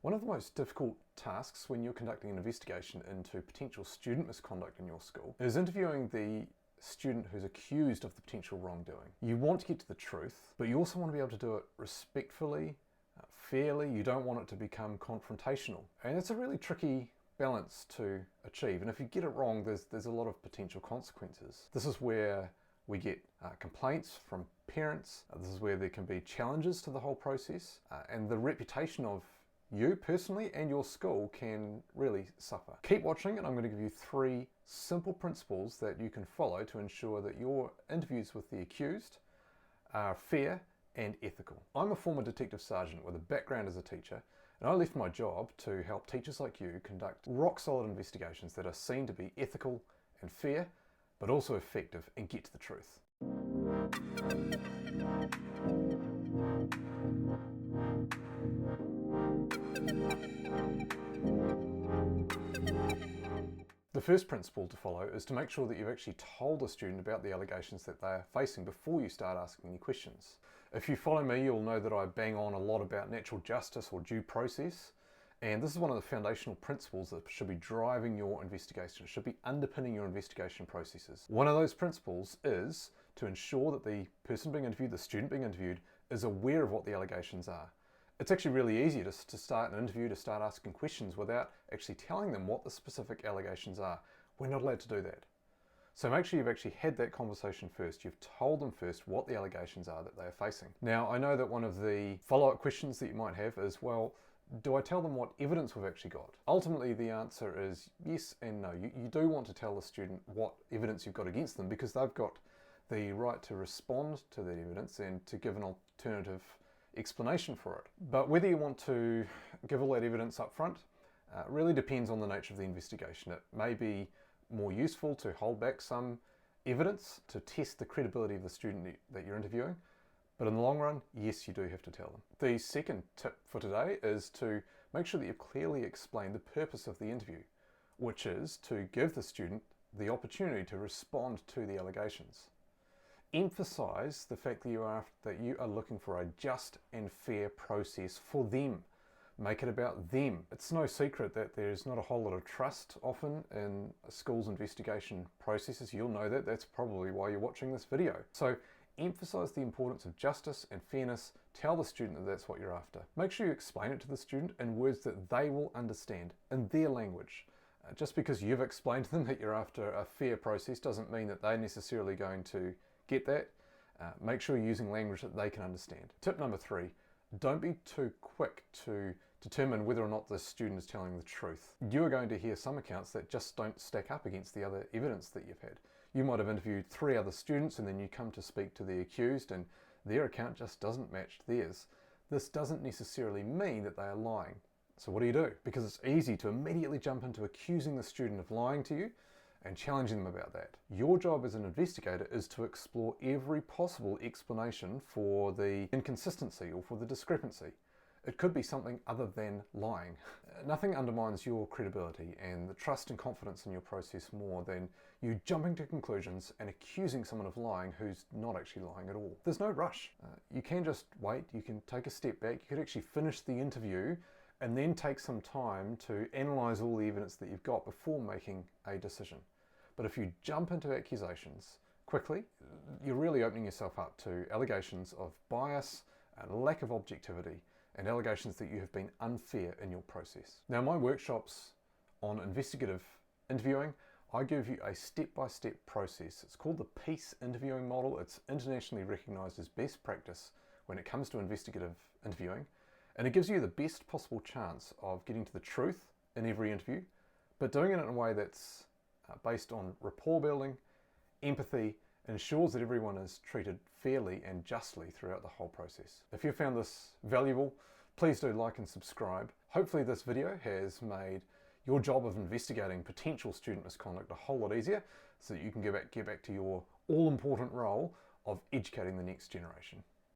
One of the most difficult tasks when you're conducting an investigation into potential student misconduct in your school is interviewing the student who's accused of the potential wrongdoing. You want to get to the truth, but you also want to be able to do it respectfully, fairly. You don't want it to become confrontational. And it's a really tricky balance to achieve. And if you get it wrong, there's a lot of potential consequences. This is where we get complaints from parents. This is where there can be challenges to the whole process. And the reputation of you personally and your school can really suffer. Keep watching, and I'm going to give you 3 simple principles that you can follow to ensure that your interviews with the accused are fair and ethical. I'm a former detective sergeant with a background as a teacher, and I left my job to help teachers like you conduct rock-solid investigations that are seen to be ethical and fair, but also effective, and get to the truth. The first principle to follow is to make sure that you've actually told a student about the allegations that they're facing before you start asking any questions. If you follow me, you'll know that I bang on a lot about natural justice or due process, and this is one of the foundational principles that should be driving your investigation. It should be underpinning your investigation processes. One of those principles is to ensure that the person being interviewed, the student being interviewed, is aware of what the allegations are. It's actually really easy to start an interview, to start asking questions without actually telling them what the specific allegations are. We're not allowed to do that. So make sure you've actually had that conversation first. You've told them first what the allegations are that they are facing. Now, I know that one of the follow-up questions that you might have is, well, do I tell them what evidence we've actually got? Ultimately, the answer is yes and no. You do want to tell the student what evidence you've got against them, because they've got the right to respond to that evidence and to give an alternative explanation for it. But whether you want to give all that evidence up front really depends on the nature of the investigation. It may be more useful to hold back some evidence to test the credibility of the student that you're interviewing, but in the long run, yes, you do have to tell them. The second tip for today is to make sure that you've clearly explained the purpose of the interview, which is to give the student the opportunity to respond to the allegations. Emphasize the fact that you are looking for a just and fair process for them. Make it about them. It's no secret that there's not a whole lot of trust often in a school's investigation processes. You'll know that. That's probably why you're watching this video. So emphasize the importance of justice and fairness. Tell the student that that's what you're after. Make sure you explain it to the student in words that they will understand, in their language. Just because you've explained to them that you're after a fair process doesn't mean that they're necessarily going to get that. Make sure you're using language that they can understand. Tip number 3, don't be too quick to determine whether or not the student is telling the truth. You are going to hear some accounts that just don't stack up against the other evidence that you've had. You might have interviewed 3 other students, and then you come to speak to the accused and their account just doesn't match theirs. This doesn't necessarily mean that they are lying. So what do? Because it's easy to immediately jump into accusing the student of lying to you and challenging them about that. Your job as an investigator is to explore every possible explanation for the inconsistency or for the discrepancy. It could be something other than lying. Nothing undermines your credibility and the trust and confidence in your process more than you jumping to conclusions and accusing someone of lying who's not actually lying at all. There's no rush. You can just wait, you can take a step back, you could actually finish the interview and then take some time to analyse all the evidence that you've got before making a decision. But if you jump into accusations quickly, you're really opening yourself up to allegations of bias and lack of objectivity, and allegations that you have been unfair in your process. Now, in my workshops on investigative interviewing, I give you a step-by-step process. It's called the Peace interviewing model. It's internationally recognised as best practice when it comes to investigative interviewing. And it gives you the best possible chance of getting to the truth in every interview, but doing it in a way that's based on rapport building, empathy, and ensures that everyone is treated fairly and justly throughout the whole process. If you found this valuable, please do like and subscribe. Hopefully this video has made your job of investigating potential student misconduct a whole lot easier, so that you can get back to your all-important role of educating the next generation.